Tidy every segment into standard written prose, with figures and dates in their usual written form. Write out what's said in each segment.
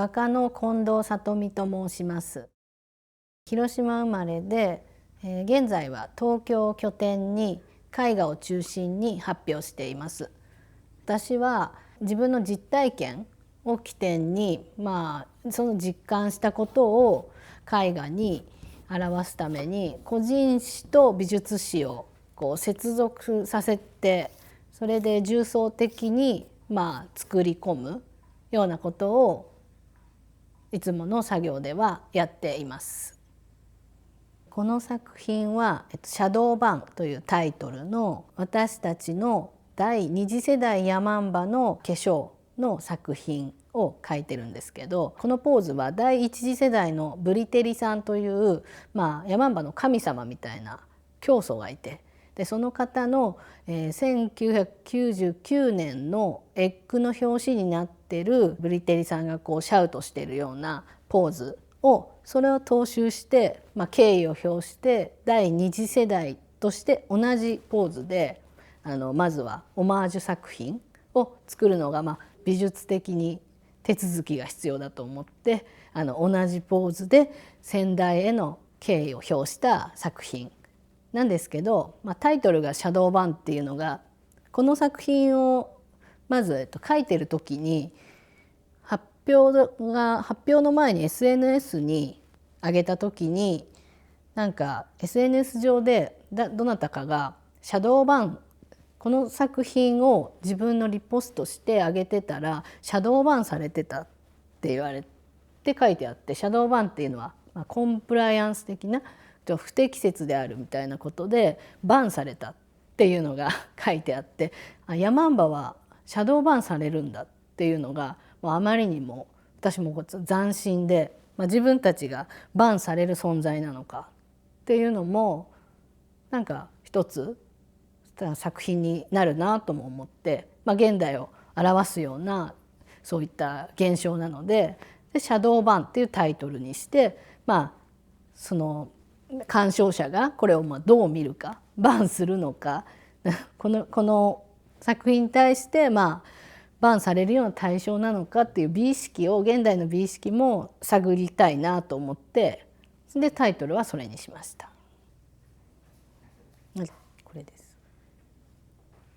画家の近藤里美と申します。広島生まれで、現在は東京を拠点に絵画を中心に発表しています。私は自分の実体験を起点に、その実感したことを絵画に表すために個人史と美術史を接続させて、それで重層的に作り込むようなことをいつもの作業ではやっています。この作品は「シャドーバン」というタイトルの私たちの第二次世代ヤマンバの化粧の作品を描いてるんですけど、このポーズは第一次世代のブリテリさんという、ヤマンバの神様みたいな教祖がいて、でその方の、1999年のエッグの表紙になってるブリテリさんがシャウトしてるようなポーズを、それを踏襲して、敬意を表して第二次世代として同じポーズでまずはオマージュ作品を作るのが、美術的に手続きが必要だと思って、同じポーズで先代への敬意を表した作品なんですけど、タイトルが「シャドーバン」っていうのが、この作品をまず書いてる時に発表の前に SNS に上げた時に、SNS 上でどなたかが「シャドーバン」この作品を自分のリポストして上げてたらシャドーバンされてたって言われて書いてあって、シャドーバンっていうのはコンプライアンス的な不適切であるみたいなことでバンされたっていうのが書いてあって、ヤマンバはシャドーバンされるんだっていうのがあまりにも私も斬新で、自分たちがバンされる存在なのかっていうのも一つ作品になるなとも思って、現代を表すようなそういった現象なので、シャドーバンっていうタイトルにして、その鑑賞者がこれをどう見るか、バンするのかこの作品に対してバンされるような対象なのかっていう美意識を、現代の美意識も探りたいなと思って、でタイトルはそれにしました。これです。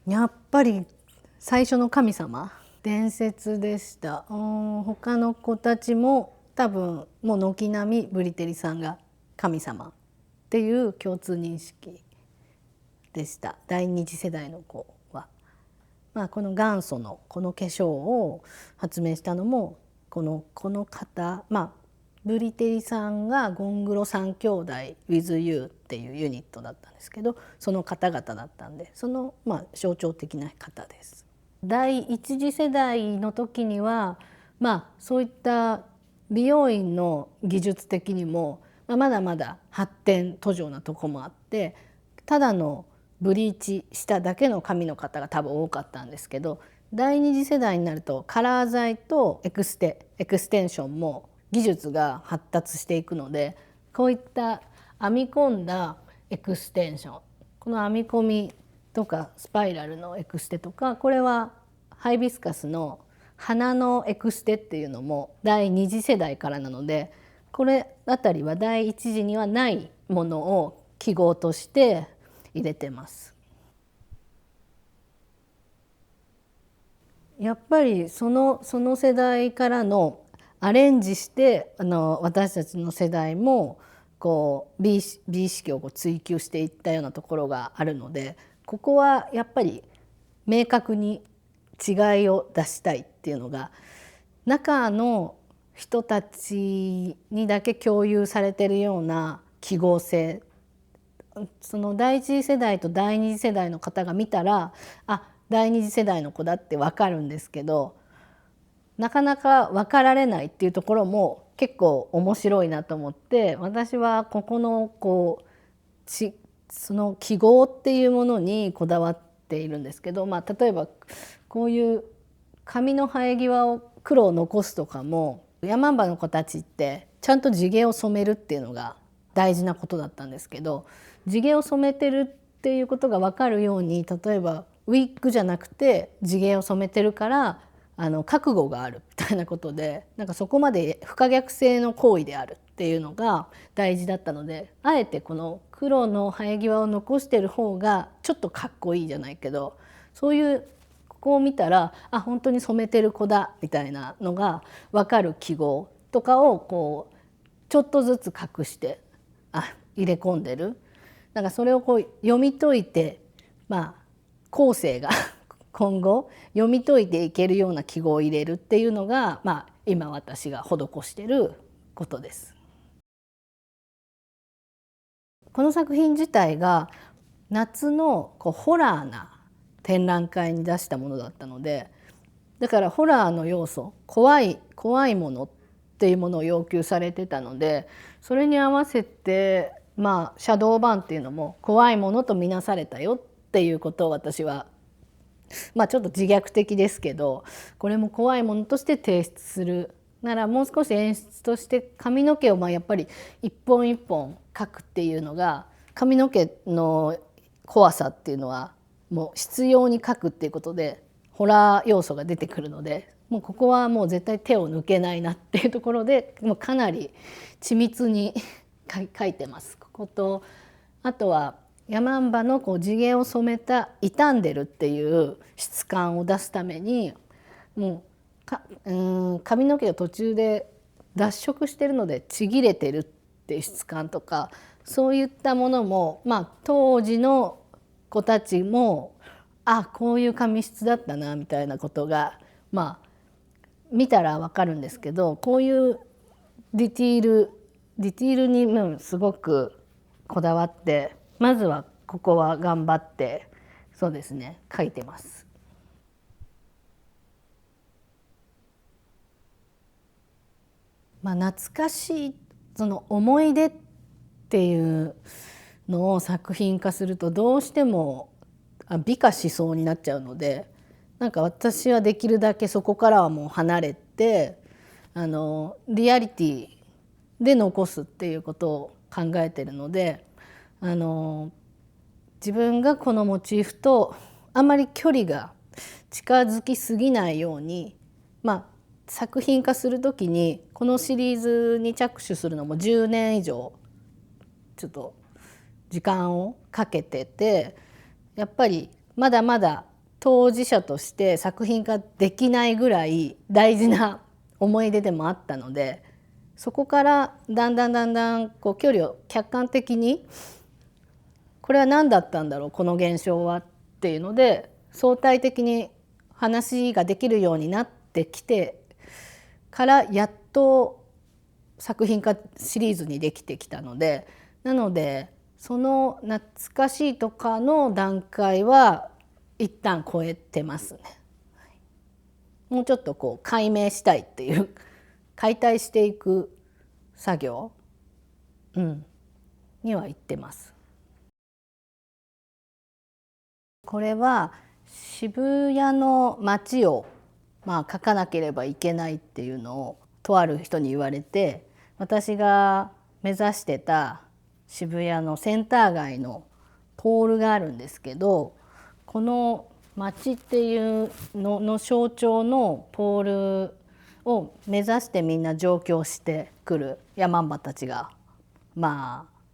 やっぱり最初の神様伝説でした。他の子たちも多分もう軒並みブリテリさんが神様っていう共通認識でした。第二次世代の子は、この元祖のこの化粧を発明したのもこの方、ブリテリさんがゴングロ三兄弟 with you っていうユニットだったんですけど、その方々だったんで、その象徴的な方です。第一次世代の時にはそういった美容院の技術的にもまだまだ発展途上なとこもあって、ただのブリーチしただけの髪の方が多分多かったんですけど、第二次世代になるとカラー剤とエクステンションも技術が発達していくので、こういった編み込んだエクステンション、この編み込みとかスパイラルのエクステとか、これはハイビスカスの花のエクステっていうのも第二次世代からなので、これあたりは第一次にはないものを記号として入れてます。やっぱりその世代からのアレンジして、私たちの世代も美意識を追求していったようなところがあるので、ここはやっぱり明確に違いを出したいっていうのが中の人たちにだけ共有されてるような記号性、その第一次世代と第二次世代の方が見たら第二次世代の子だって分かるんですけど、なかなか分かられないっていうところも結構面白いなと思って、私はここのその記号っていうものにこだわっているんですけど、例えばこういう髪の生え際を黒を残すとかも、ヤマンバの子たちってちゃんと地毛を染めるっていうのが大事なことだったんですけど、地毛を染めてるっていうことが分かるように、例えばウィッグじゃなくて地毛を染めてるから覚悟があるみたいなことで、なんかそこまで不可逆性の行為であるっていうのが大事だったので、あえてこの黒の生え際を残してる方がちょっとかっこいいじゃないけど、そういうここを見たら本当に染めてる子だみたいなのが分かる記号とかをこうちょっとずつ隠して入れ込んでる。なんかそれをこう読み解いて、後世が今後読み解いていけるような記号を入れるっていうのが、今私が施してることです。この作品自体が夏のホラーな展覧会に出したものだったので、だからホラーの要素、怖いものっていうものを要求されてたので、それに合わせてシャドーバンっていうのも怖いものとみなされたよっていうことを私はちょっと自虐的ですけど、これも怖いものとして提出するなら、もう少し演出として髪の毛をやっぱり一本一本描くっていうのが、髪の毛の怖さっていうのはもう必要に描くっていうことでホラー要素が出てくるので、もうここはもう絶対手を抜けないなっていうところで、もうかなり緻密に描いてます。ここと、あとはヤマンバの地毛を染めた傷んでるっていう質感を出すために、もう髪の毛が途中で脱色してるのでちぎれてるっていう質感とか、そういったものも、当時の子たちもこういう髪質だったなみたいなことが見たら分かるんですけど、こういうディティールにすごくこだわって、まずはここは頑張ってそうですね描いてます。懐かしい、その思い出っていうのを作品化するとどうしても美化しそうになっちゃうので、なんか私はできるだけそこからはもう離れて、リアリティで残すっていうことを考えてるので、自分がこのモチーフとあんまり距離が近づきすぎないように、作品化する時にこのシリーズに着手するのも10年以上ちょっと時間をかけてて、やっぱりまだまだ当事者として作品化できないぐらい大事な思い出でもあったので、そこからだんだん距離を客観的に、これは何だったんだろうこの現象はっていうので相対的に話ができるようになってきてから、やっと作品化シリーズにできてきたので、なのでその懐かしいとかの段階は一旦超えてますね。もうちょっと解明したいっていう解体していく作業、には行ってます。これは渋谷の街を描かなければいけないっていうのをとある人に言われて、私が目指してた渋谷のセンター街のポールがあるんですけど、この街っていうのの象徴のポールを目指してみんな上京してくる山んばたちが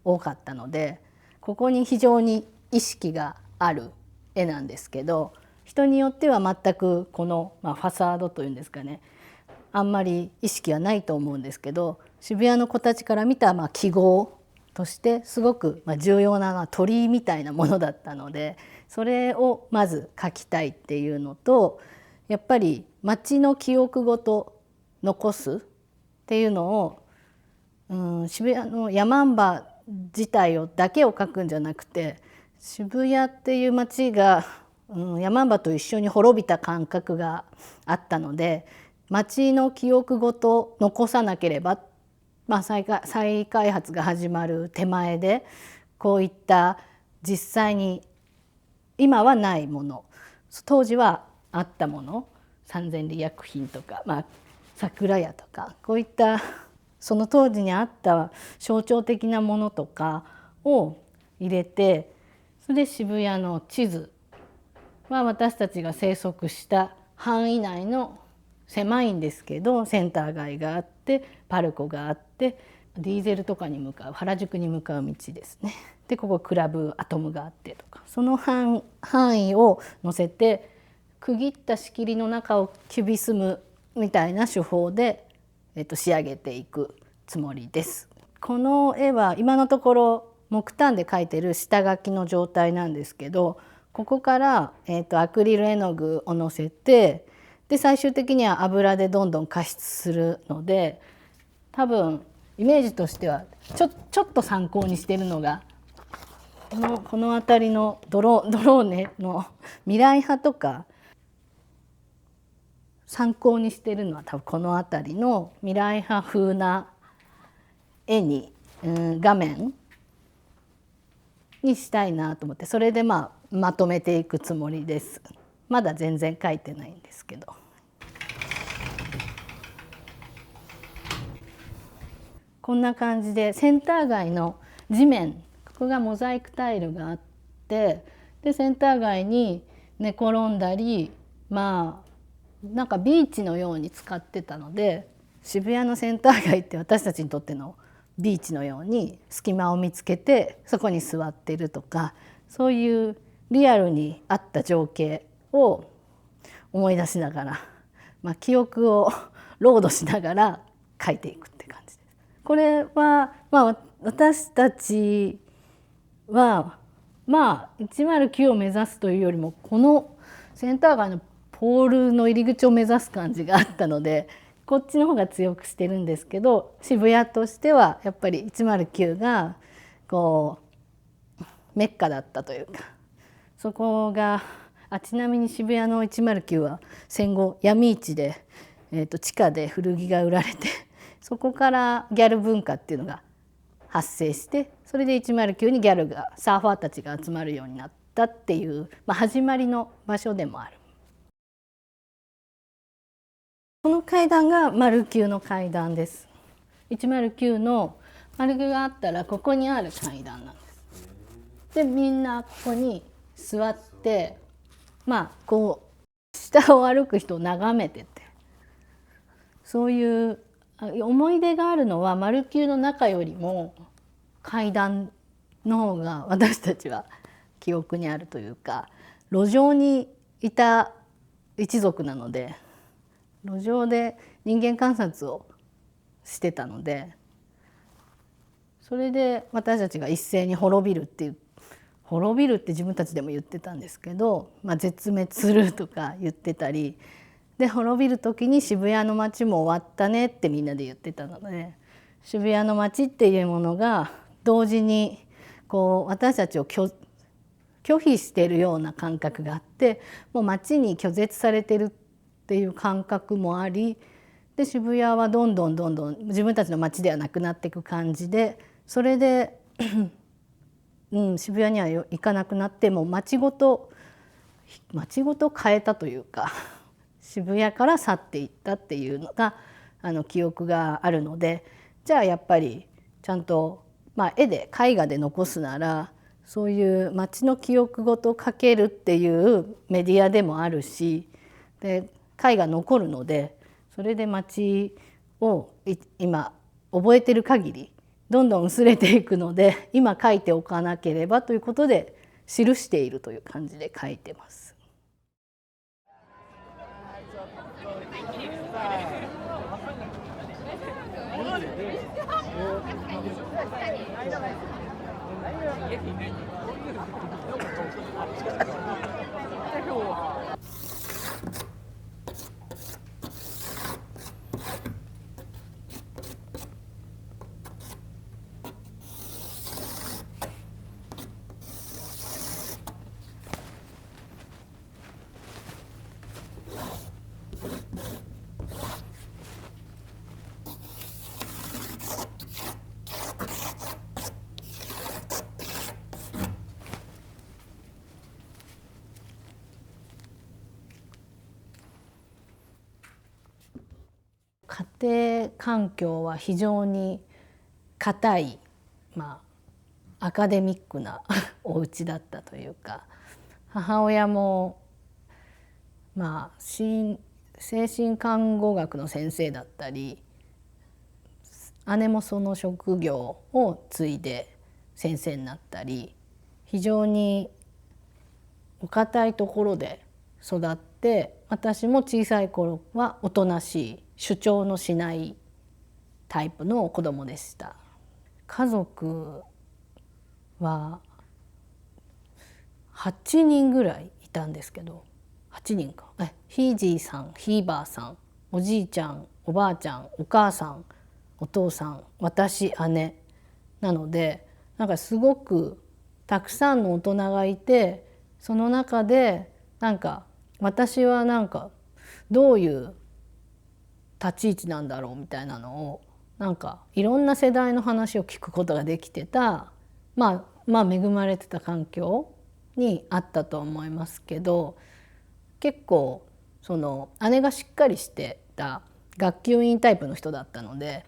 多かったので、ここに非常に意識がある絵なんですけど、人によっては全くこの、ファサードというんですかね、あんまり意識はないと思うんですけど、渋谷の子たちから見た記号としてすごく重要な鳥居みたいなものだったので、それをまず描きたいっていうのと、やっぱり街の記憶ごと残すっていうのを、渋谷の山んば自体だけを描くんじゃなくて、渋谷っていう街が、山んばと一緒に滅びた感覚があったので、街の記憶ごと残さなければ、再開発が始まる手前でこういった実際に今はないもの、当時はあったもの、三千里薬品とか、桜屋とか、こういったその当時にあった象徴的なものとかを入れて、それで渋谷の地図は私たちが生息した範囲内の狭いんですけどセンター街があってパルコがあってディーゼルとかに向かう原宿に向かう道ですね。でここクラブアトムがあってとかその範囲を載せて区切った仕切りの中をキュビスムみたいな手法で、仕上げていくつもりです。この絵は今のところ木炭で描いてる下書きの状態なんですけどここから、アクリル絵の具をのせてで最終的には油でどんどん加筆するので多分イメージとしてはちょっと参考にしてるのがこの辺りのドローネの未来派とか参考にしてるのは多分この辺りの未来派風な絵に、画面にしたいなと思ってそれでまとめていくつもりです。まだ全然描いてないんですけど。こんな感じでセンター街の地面ここがモザイクタイルがあってでセンター街に寝転んだりなんかビーチのように使ってたので渋谷のセンター街って私たちにとってのビーチのように隙間を見つけてそこに座ってるとかそういうリアルにあった情景を思い出しながら、記憶をロードしながら描いていくって感じです。これは、私たちは109を目指すというよりもこのセンター街のポールの入り口を目指す感じがあったのでこっちの方が強くしてるんですけど渋谷としてはやっぱり109がこうメッカだったというかそこがちなみに渋谷の109は戦後闇市で、地下で古着が売られてそこからギャル文化っていうのが発生してそれで109にギャルがサーファーたちが集まるようになったっていう、始まりの場所でもある。この階段が丸9の階段です。109の丸9があったらここにある階段なんです。でみんなここに座ってこう下を歩く人を眺めててそういう思い出があるのは丸9の中よりも階段の方が私たちは記憶にあるというか路上にいた一族なので路上で人間観察をしてたのでそれで私たちが一斉に滅びるって自分たちでも言ってたんですけど、絶滅するとか言ってたりで滅びる時に渋谷の街も終わったねってみんなで言ってたので渋谷の街っていうものが同時にこう私たちを拒否しているような感覚があってもう街に拒絶されてるっていう感覚もありで渋谷はどんどん自分たちの街ではなくなっていく感じでそれで渋谷には行かなくなっても街ごと変えたというか渋谷から去っていったっていうのが記憶があるのでじゃあやっぱりちゃんと、絵画で残すならそういう街の記憶ごと描けるっていうメディアでもあるしで絵画残るのでそれで街を今覚えてる限りどんどん薄れていくので今描いておかなければということで記しているという感じで描いてます。家庭環境は非常に固い、アカデミックなお家だったというか母親も精神看護学の先生だったり、姉もその職業を継いで先生になったり、非常にお堅いところで育って、私も小さい頃はおとなしい主張のしないタイプの子供でした。家族は8人ぐらいいたんですけど、8人か、ひいじいさん、ひいばあさん、おじいちゃん、おばあちゃん、お母さん、お父さん、私、姉なので、なんかすごくたくさんの大人がいて、その中でなんか私はなんかどういう立ち位置なんだろうみたいなのを、なんかいろんな世代の話を聞くことができてた、まあ恵まれてた環境にあったと思いますけど、結構その姉がしっかりしてた学級委員タイプの人だったので、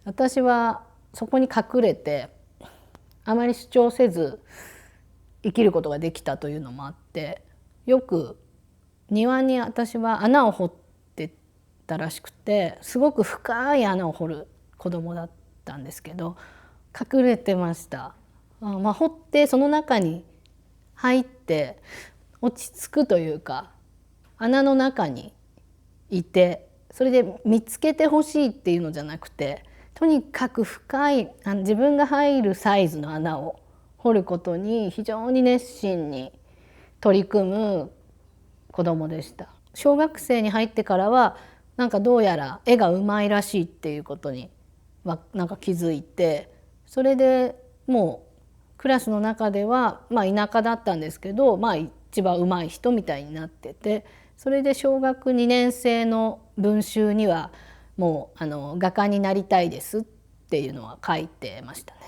私はそこに隠れてあまり主張せず生きることができたというのもあって、よく庭に私は穴を掘ってたらしくて、すごく深い穴を掘る子供だったんですけど、隠れてました。掘ってその中に入って落ち着くというか、穴の中にいて、それで見つけてほしいっていうのじゃなくて、とにかく深い自分が入るサイズの穴を掘ることに非常に熱心に取り組む子供でした。小学生に入ってからはなんかどうやら絵がうまいらしいっていうことになんか気づいて、それでもうクラスの中では田舎だったんですけど、一番うまい人みたいになってて、それで小学2年生の文集にはもう画家になりたいですっていうのは書いてましたね。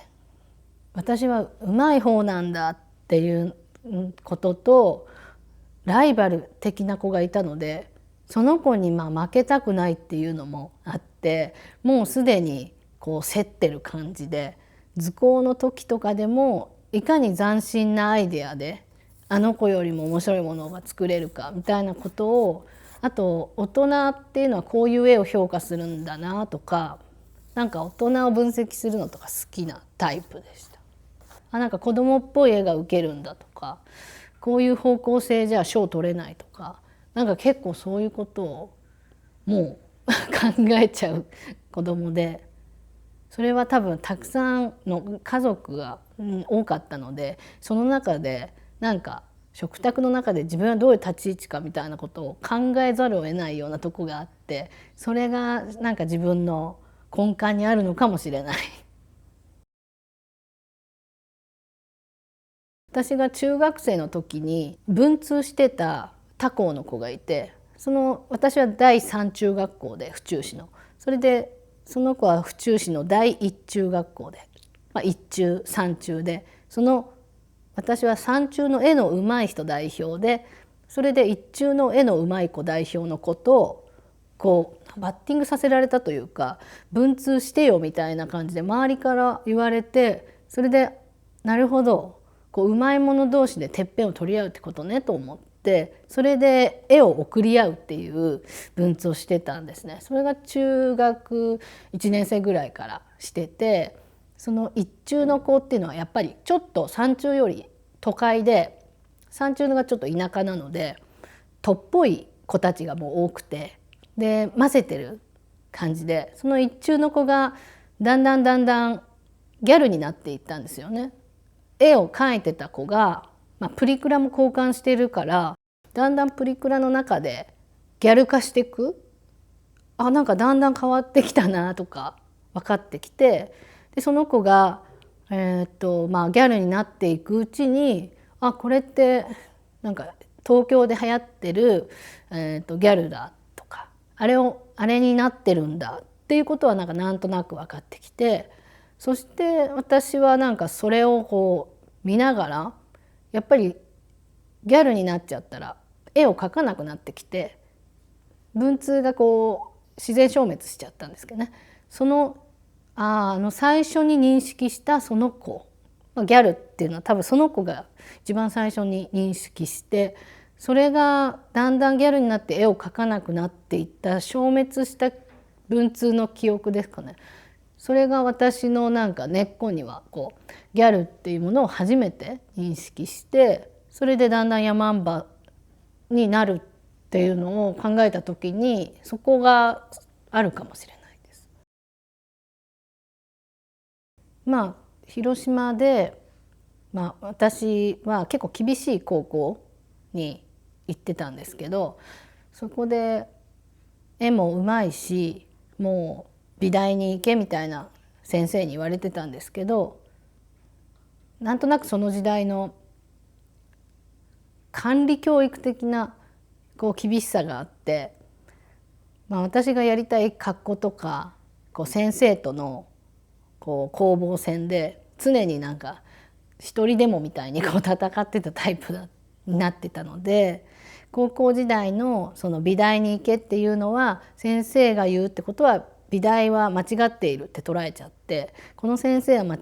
私はうまい方なんだっていうことと、ライバル的な子がいたので、その子に負けたくないっていうのもあって、もうすでにこう競ってる感じで、図工の時とかでもいかに斬新なアイデアであの子よりも面白いものが作れるかみたいなことを、あと大人っていうのはこういう絵を評価するんだなとか、なんか大人を分析するのとか好きなタイプでした。なんか子供っぽい絵がウケるんだとか、こういう方向性じゃ賞取れないとか、なんか結構そういうことをもう考えちゃう子供で、それは多分たくさんの家族が多かったので、その中でなんか食卓の中で自分はどういう立ち位置かみたいなことを考えざるを得ないようなとこがあって、それがなんか自分の根幹にあるのかもしれない。私が中学生の時に文通してた他校の子がいて、私は第3中学校で府中市の、それでその子は府中市の第1中学校で、1中3中で、私は3中の絵の上手い人代表で、それで1中の絵の上手い子代表の子とこうバッティングさせられたというか、文通してよみたいな感じで周りから言われて、それでなるほど、こう上手い者同士でてっぺんを取り合うってことねと思って、それで絵を送り合うっていう文通をしてたんですね。それが中学1年生ぐらいからしてて、その1中の子っていうのはやっぱりちょっと3中より都会で、3中のがちょっと田舎なので都っぽい子たちがもう多くて、で混ぜてる感じで、その1中の子がだんだんギャルになっていったんですよね。絵を描いてた子が、プリクラも交換してるから、だんだんプリクラの中でギャル化していく、なんかだんだん変わってきたなとか分かってきて、でその子が、ギャルになっていくうちに、これってなんか東京で流行ってる、ギャルだとか、あれになってるんだっていうことはなんとなく分かってきて、そして私はなんかそれをこう見ながら、やっぱりギャルになっちゃったら絵を描かなくなってきて、文通がこう自然消滅しちゃったんですけどね。最初に認識したその子、ギャルっていうのは多分その子が一番最初に認識して、それがだんだんギャルになって絵を描かなくなっていった消滅した文通の記憶ですかね。それが私のなんか根っこにはこうギャルっていうものを初めて認識して、それでだんだんヤマンバになるっていうのを考えた時にそこがあるかもしれないです。まあ広島で、私は結構厳しい高校に行ってたんですけど、そこで絵もうまいしもう美大に行けみたいな先生に言われてたんですけど、なんとなくその時代の管理教育的なこう厳しさがあって、私がやりたい格好とかこう先生とのこう攻防戦で常になんか一人でもみたいにこう戦ってたタイプになってたので、高校時代のその美大に行けっていうのは先生が言うってことは美大は間違っているって捉えちゃって、この先生は大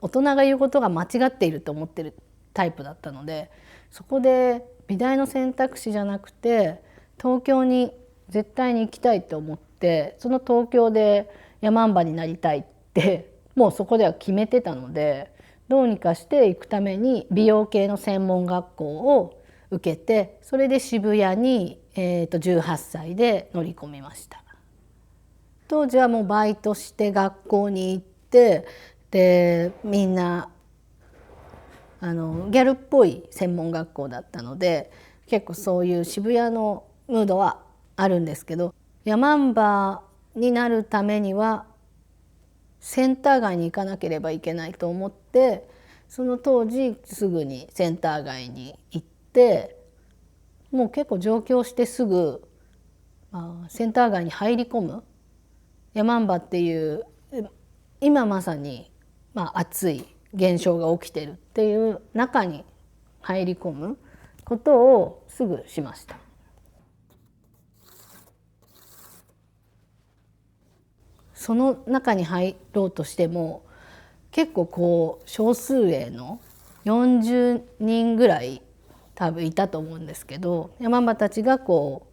人が言うことが間違っていると思ってるタイプだったので、そこで美大の選択肢じゃなくて東京に絶対に行きたいと思って、その東京でヤマンバになりたいってもうそこでは決めてたので、どうにかして行くために美容系の専門学校を受けて、それで渋谷に、18歳で乗り込みました。当時はもうバイトして学校に行って、でみんなギャルっぽい専門学校だったので結構そういう渋谷のムードはあるんですけど、ヤマンバになるためにはセンター街に行かなければいけないと思って、その当時すぐにセンター街に行って、もう結構上京してすぐ、センター街に入り込む、ヤマンバっていう今まさに、熱い現象が起きてるっていう中に入り込むことをすぐしました。その中に入ろうとしても結構こう少数例の40人ぐらい多分いたと思うんですけど、ヤマンバたちがこ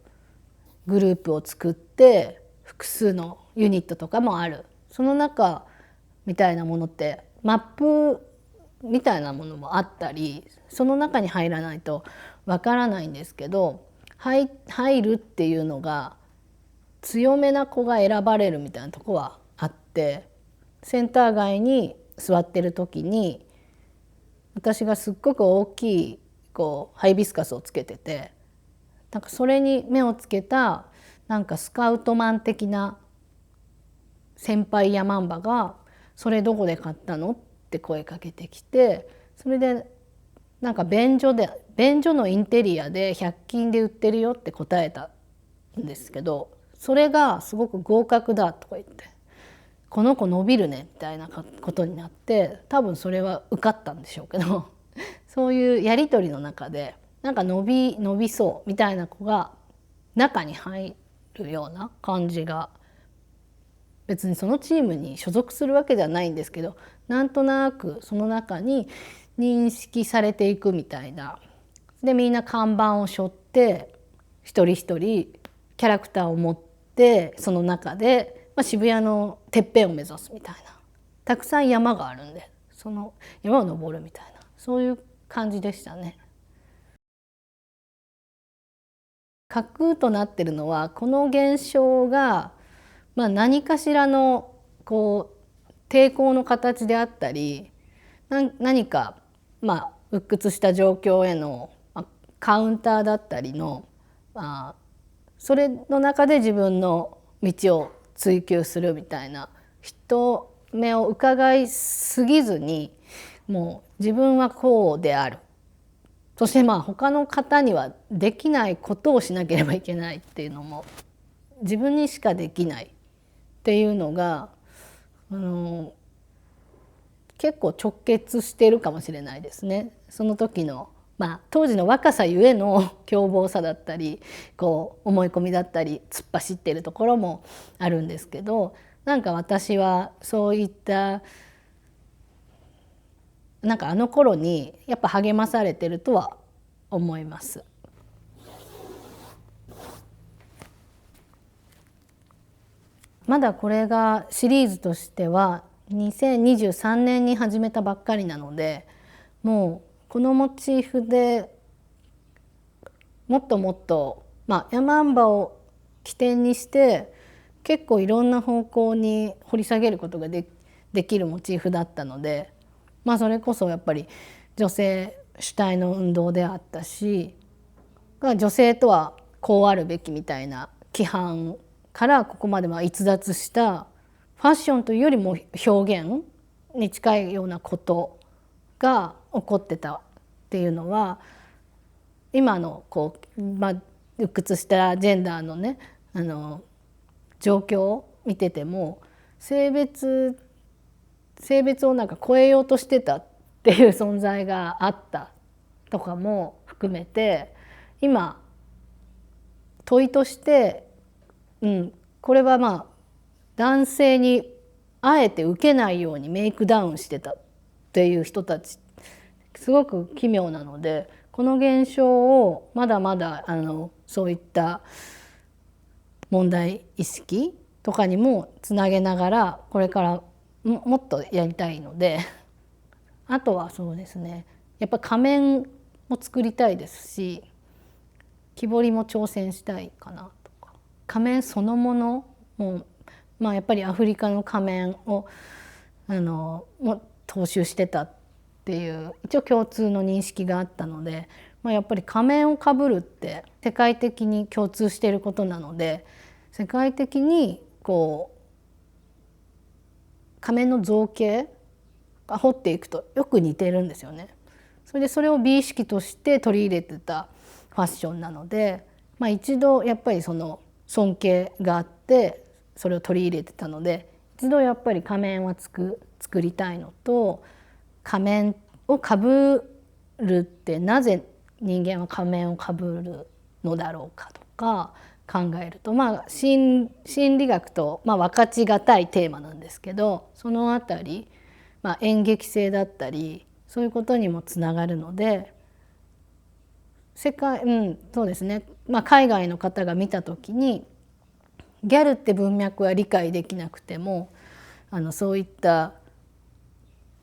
うグループを作って複数のユニットとかもある、その中みたいなものってマップみたいなものもあったり、その中に入らないとわからないんですけど、入るっていうのが強めな子が選ばれるみたいなとこはあって、センター街に座ってる時に私がすっごく大きいこうハイビスカスをつけてて、なんかそれに目をつけたなんかスカウトマン的な先輩ヤマンバが「それどこで買ったの?」って声かけてきて、それでなんか便所のインテリアで100均で売ってるよって答えたんですけど、それがすごく合格だとか言って、この子伸びるねみたいなことになって、多分それは受かったんでしょうけどそういうやり取りの中でなんか伸びそうみたいな子が中に入るような感じが、別にそのチームに所属するわけじゃないんですけど、なんとなくその中に認識されていくみたいな。でみんな看板を背負って一人一人キャラクターを持って、その中で、渋谷のてっぺんを目指すみたいな、たくさん山があるんでその山を登るみたいな、そういう感じでしたね。核となってるのはこの現象が、何かしらのこう抵抗の形であったり、何か鬱屈した状況へのカウンターだったりの、それの中で自分の道を追求するみたいな、人目を伺いすぎずにもう自分はこうである、そして他の方にはできないことをしなければいけないっていうのも自分にしかできないっていうのが結構直結しているかもしれないですね。その時の当時の若さゆえの凶暴さだったりこう思い込みだったり突っ走っているところもあるんですけど、なんか私はそういったなんかあの頃にやっぱ励まされてるとは思います。まだこれがシリーズとしては2023年に始めたばっかりなので、もうこのモチーフでもっともっと、ヤマンバを起点にして結構いろんな方向に掘り下げることができるモチーフだったので、それこそやっぱり女性主体の運動であったし、女性とはこうあるべきみたいな規範からここまで逸脱したファッションというよりも表現に近いようなことが起こってたっていうのは、今の鬱屈したジェンダーのね状況を見てても、性別を超えようとしてたっていう存在があったとかも含めて、今問いとして、これは男性にあえて受けないようにメイクダウンしてたっていう人たちすごく奇妙なので、この現象をまだまだそういった問題意識とかにもつなげながらこれからもっとやりたいので、あとはそうですね、やっぱ仮面も作りたいですし、木彫りも挑戦したいかなとか。仮面そのものも、やっぱりアフリカの仮面をも踏襲してたっていう一応共通の認識があったので、やっぱり仮面をかぶるって世界的に共通していることなので、世界的に仮面の造形が彫っていくとよく似てるんですよね。それを美意識として取り入れてたファッションなので、一度やっぱりその尊敬があってそれを取り入れてたので、一度やっぱり仮面は作りたいのと、仮面をかぶるってなぜ人間は仮面をかぶるのだろうかとか考えると、心理学と分かちがたいテーマなんですけど、そのあたり、演劇性だったりそういうことにもつながるので、そうですね、海外の方が見た時にギャルって文脈は理解できなくてもそういった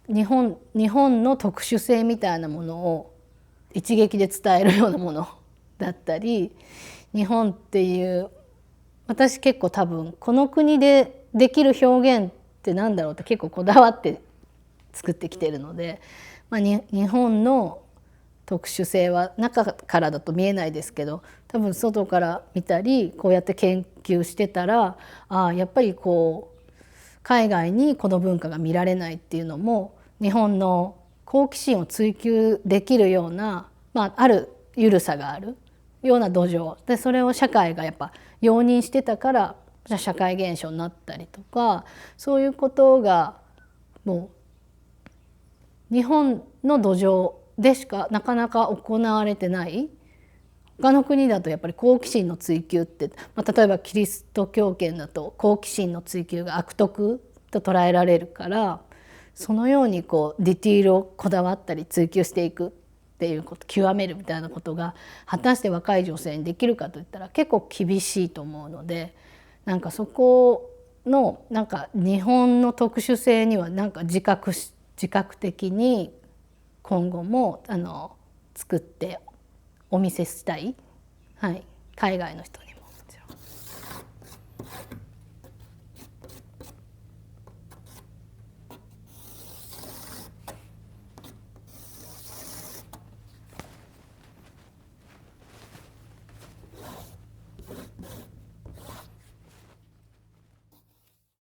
日本の特殊性みたいなものを一撃で伝えるようなものだったり、日本っていう私結構多分この国でできる表現ってなんだろうって結構こだわって作ってきてるので、日本の特殊性は中からだと見えないですけど、多分外から見たりこうやって研究してたら、やっぱり海外にこの文化が見られないっていうのも日本の好奇心を追求できるような、ある緩さがあるような土壌で、それを社会がやっぱ容認してたから社会現象になったりとか、そういうことがもう日本の土壌でしかなかなか行われてない。他の国だとやっぱり好奇心の追求って、例えばキリスト教圏だと好奇心の追求が悪徳と捉えられるから、そのようにディティールをこだわったり追求していくっていうこと、極めるみたいなことが果たして若い女性にできるかといったら結構厳しいと思うので、そこの日本の特殊性には自覚的に今後も作ってお見せしたい、海外の人に。